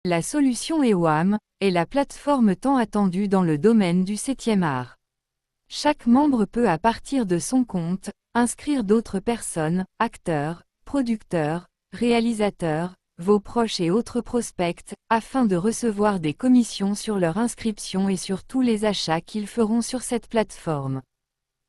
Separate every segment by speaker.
Speaker 1: La solution EWAM est la plateforme tant attendue dans le domaine du 7e art. Chaque membre peut à partir de son compte, inscrire d'autres personnes, acteurs, producteurs, réalisateurs, vos proches et autres prospects, afin de recevoir des commissions sur leur inscription et sur tous les achats qu'ils feront sur cette plateforme.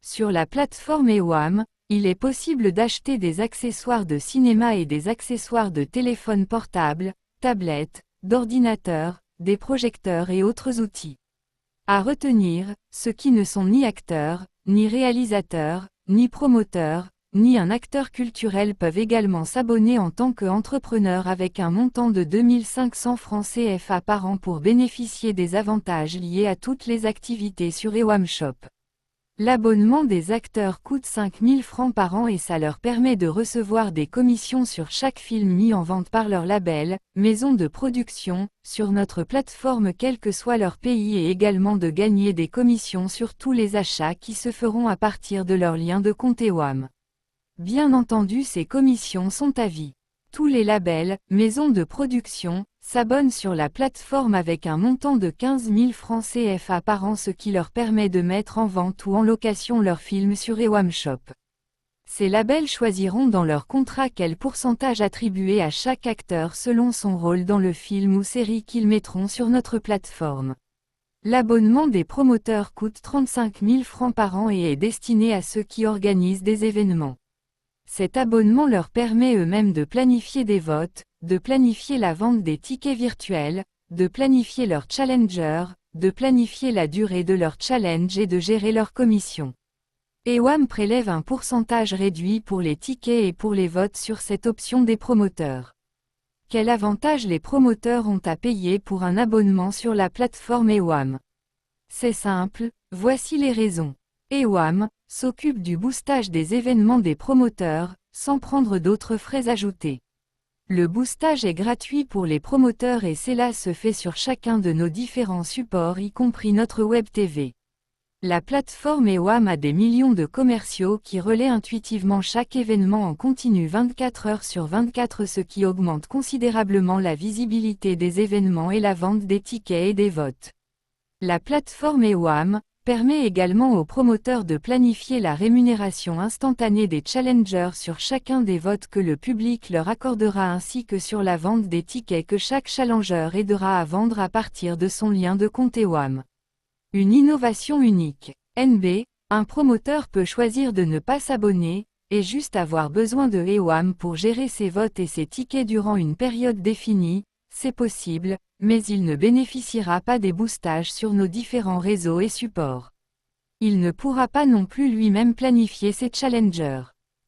Speaker 1: Sur la plateforme EWAM, il est possible d'acheter des accessoires de cinéma et des accessoires de téléphone portable, tablettes, d'ordinateurs, des projecteurs et autres outils. À retenir, ceux qui ne sont ni acteurs, ni réalisateurs, ni promoteurs, ni un acteur culturel peuvent également s'abonner en tant qu'entrepreneur avec un montant de 2500 francs CFA par an pour bénéficier des avantages liés à toutes les activités sur EWAM Shop. L'abonnement des acteurs coûte 5000 francs par an et ça leur permet de recevoir des commissions sur chaque film mis en vente par leur label, maison de production, sur notre plateforme quel que soit leur pays et également de gagner des commissions sur tous les achats qui se feront à partir de leur lien de compte EWAM. Bien entendu, ces commissions sont à vie. Tous les labels, maisons de production, s'abonnent sur la plateforme avec un montant de 15 000 francs CFA par an, ce qui leur permet de mettre en vente ou en location leurs films sur EWAM Shop. Ces labels choisiront dans leur contrat quel pourcentage attribuer à chaque acteur selon son rôle dans le film ou série qu'ils mettront sur notre plateforme. L'abonnement des promoteurs coûte 35 000 francs par an et est destiné à ceux qui organisent des événements. Cet abonnement leur permet eux-mêmes de planifier des votes, de planifier la vente des tickets virtuels, de planifier leur challenger, de planifier la durée de leur challenge et de gérer leurs commissions. EWAM prélève un pourcentage réduit pour les tickets et pour les votes sur cette option des promoteurs. Quel avantage les promoteurs ont à payer pour un abonnement sur la plateforme EWAM? C'est simple, voici les raisons. EWAM s'occupe du boostage des événements des promoteurs, sans prendre d'autres frais ajoutés. Le boostage est gratuit pour les promoteurs et cela se fait sur chacun de nos différents supports y compris notre Web TV. La plateforme EWAM a des millions de commerciaux qui relaient intuitivement chaque événement en continu 24 heures sur 24, ce qui augmente considérablement la visibilité des événements et la vente des tickets et des votes. La plateforme EWAM permet également aux promoteurs de planifier la rémunération instantanée des challengers sur chacun des votes que le public leur accordera ainsi que sur la vente des tickets que chaque challenger aidera à vendre à partir de son lien de compte EWAM. Une innovation unique. NB, un promoteur peut choisir de ne pas s'abonner, et juste avoir besoin de EWAM pour gérer ses votes et ses tickets durant une période définie, c'est possible, mais il ne bénéficiera pas des boostages sur nos différents réseaux et supports. Il ne pourra pas non plus lui-même planifier ses challengers.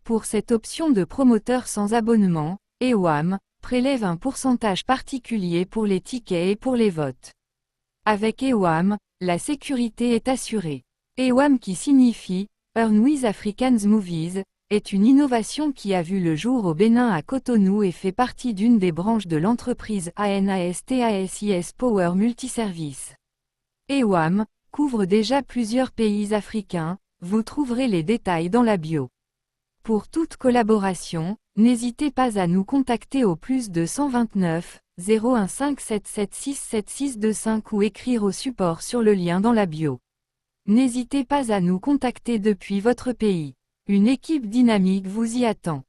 Speaker 1: Pour cette option de promoteur sans abonnement, EWAM prélève un pourcentage particulier pour les tickets et pour les votes. Avec EWAM, la sécurité est assurée. EWAM qui signifie Earn with African Movies, est une innovation qui a vu le jour au Bénin à Cotonou et fait partie d'une des branches de l'entreprise ANASTASIS Power Multiservice. EWAM couvre déjà plusieurs pays africains, vous trouverez les détails dans la bio. Pour toute collaboration, n'hésitez pas à nous contacter au +2 129 015 776 7625 ou écrire au support sur le lien dans la bio. N'hésitez pas à nous contacter depuis votre pays. Une équipe dynamique vous y attend.